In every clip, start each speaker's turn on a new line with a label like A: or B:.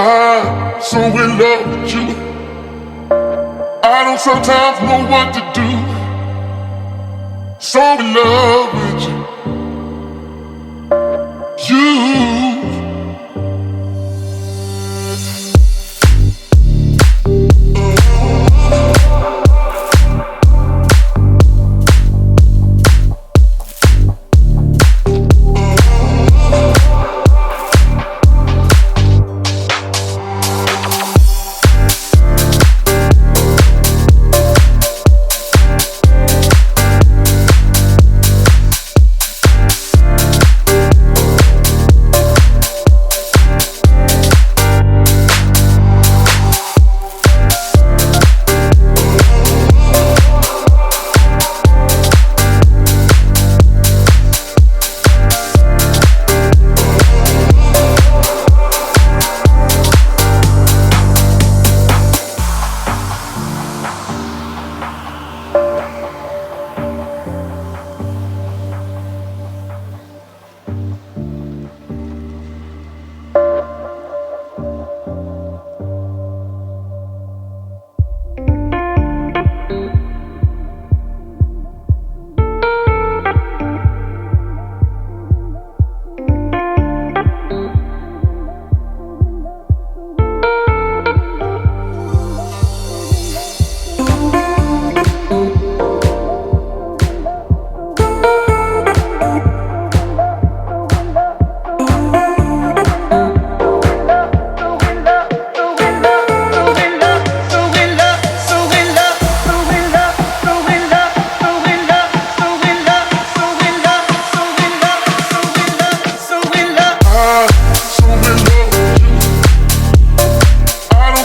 A: I'm so in love with you. I don't sometimes know what to do. So in love with you.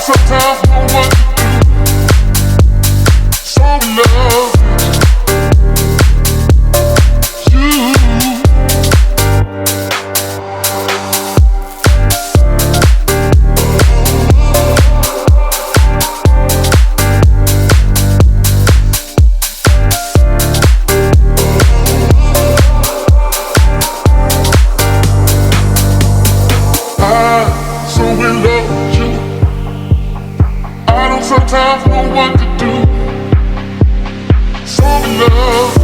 A: Sometimes know what to do. So in love with you. I'm so in love with you. I don't sometimes know what to do. So in love.